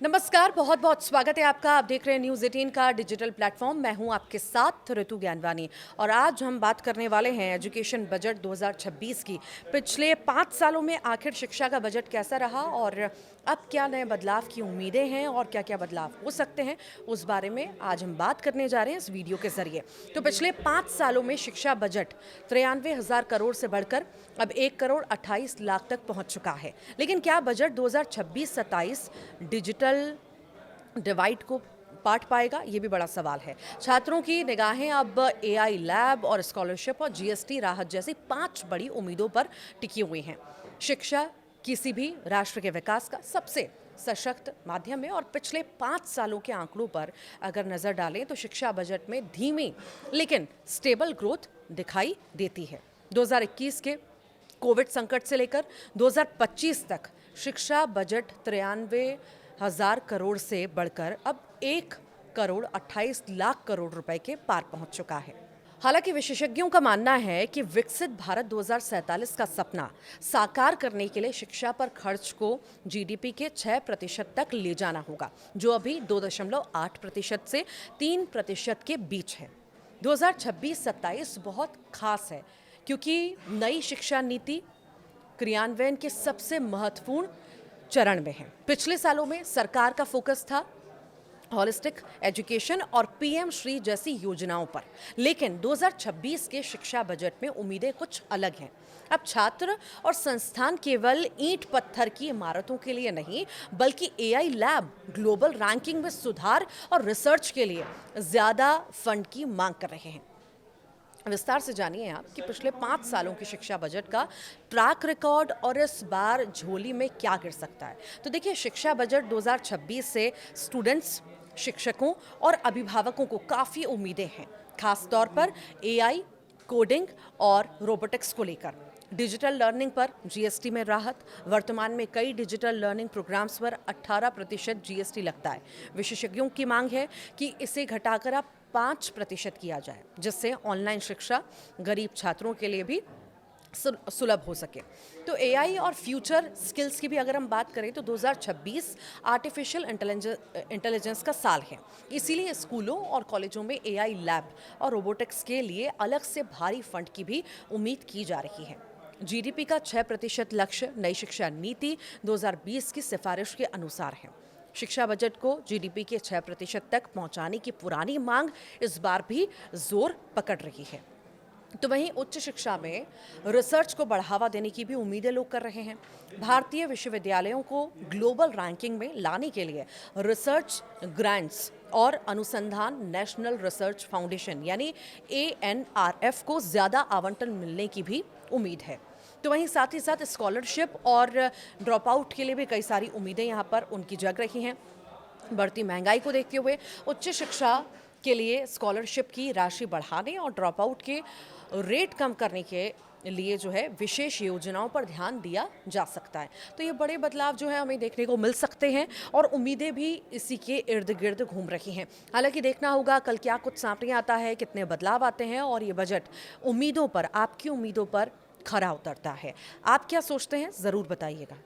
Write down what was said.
नमस्कार, बहुत बहुत स्वागत है आपका। आप देख रहे हैं न्यूज़ 18 का डिजिटल प्लेटफॉर्म। मैं हूं आपके साथ ऋतु ज्ञानवानी और आज हम बात करने वाले हैं एजुकेशन बजट 2026 की। पिछले 5 सालों में आखिर शिक्षा का बजट कैसा रहा और अब क्या नए बदलाव की उम्मीदें हैं और क्या क्या बदलाव हो सकते हैं, उस बारे में आज हम बात करने जा रहे हैं इस वीडियो के जरिए। तो पिछले 5 सालों में शिक्षा बजट 93,000 करोड़ से बढ़कर अब 1,28,00,000 तक पहुंच चुका है। लेकिन क्या बजट 2026-27 डिजिटल डिवाइड को पाट पाएगा, ये भी बड़ा सवाल है। छात्रों की निगाहें अब एआई लैब और स्कॉलरशिप और जीएसटी राहत जैसी 5 बड़ी उम्मीदों पर टिकी हुई हैं। शिक्षा किसी भी राष्ट्र के विकास का सबसे सशक्त माध्यम है और पिछले 5 सालों के आंकड़ों पर अगर नजर डालें तो शिक्षा बजट में धीमी लेकिन स्टेबल ग्रोथ दिखाई देती है। 2021 के कोविड संकट से लेकर 2025 तक शिक्षा बजट 93,000 करोड़ से बढ़कर अब 1,28,00,000 करोड़ रुपए के पार पहुंच चुका है। हालांकि विशेषज्ञों का मानना है कि विकसित भारत 2047 का सपना साकार करने के लिए शिक्षा पर खर्च को जीडीपी के 6% तक ले जाना होगा, जो अभी 2.8% से 3% के बीच है। 2026-27 बहुत खास है क्योंकि नई शिक्षा नीति क्रियान्वयन के सबसे महत्वपूर्ण चरण में है। पिछले सालों में सरकार का फोकस था हॉलिस्टिक एजुकेशन और पीएम श्री जैसी योजनाओं पर, लेकिन 2026 के शिक्षा बजट में उम्मीदें कुछ अलग हैं। अब छात्र और संस्थान केवल ईंट पत्थर की इमारतों के लिए नहीं, बल्कि एआई लैब, ग्लोबल रैंकिंग में सुधार और रिसर्च के लिए ज्यादा फंड की मांग कर रहे हैं। विस्तार से जानिए आप कि पिछले 5 सालों की शिक्षा बजट का ट्रैक रिकॉर्ड और इस बार झोली में क्या गिर सकता है। तो देखिए, शिक्षा बजट 2026 से स्टूडेंट्स, शिक्षकों और अभिभावकों को काफ़ी उम्मीदें हैं, खास तौर पर एआई, कोडिंग और रोबोटिक्स को लेकर। डिजिटल लर्निंग पर जीएसटी में राहत। वर्तमान में कई डिजिटल लर्निंग प्रोग्राम्स पर 18% जीएसटी लगता है। विशेषज्ञों की मांग है कि इसे घटाकर अब 5% किया जाए, जिससे ऑनलाइन शिक्षा गरीब छात्रों के लिए भी सुलभ हो सके। तो एआई और फ्यूचर स्किल्स की भी अगर हम बात करें तो 2026 आर्टिफिशियल इंटेलिजेंस का साल है। इसीलिए स्कूलों और कॉलेजों में एआई लैब और रोबोटिक्स के लिए अलग से भारी फंड की भी उम्मीद की जा रही है। जीडीपी का 6% लक्ष्य नई शिक्षा नीति 2020 की सिफारिश के अनुसार है। शिक्षा बजट को जीडीपी के 6% तक पहुंचाने की पुरानी मांग इस बार भी जोर पकड़ रही है। तो वहीं उच्च शिक्षा में रिसर्च को बढ़ावा देने की भी उम्मीदें लोग कर रहे हैं। भारतीय विश्वविद्यालयों को ग्लोबल रैंकिंग में लाने के लिए रिसर्च ग्रांट्स और अनुसंधान नेशनल रिसर्च फाउंडेशन यानी एएनआरएफ को ज़्यादा आवंटन मिलने की भी उम्मीद है। तो वहीं साथ ही साथ स्कॉलरशिप और ड्रॉप आउट के लिए भी कई सारी उम्मीदें यहाँ पर उनकी जग रही हैं। बढ़ती महंगाई को देखते हुए उच्च शिक्षा के लिए स्कॉलरशिप की राशि बढ़ाने और ड्रॉप आउट के रेट कम करने के लिए जो है विशेष योजनाओं पर ध्यान दिया जा सकता है। तो ये बड़े बदलाव जो है हमें देखने को मिल सकते हैं और उम्मीदें भी इसी के इर्द गिर्द घूम रही हैं। हालांकि देखना होगा कल क्या कुछ सामने आता है, कितने बदलाव आते हैं और ये बजट उम्मीदों पर, आपकी उम्मीदों पर खरा उतरता है। आप क्या सोचते हैं, ज़रूर बताइएगा।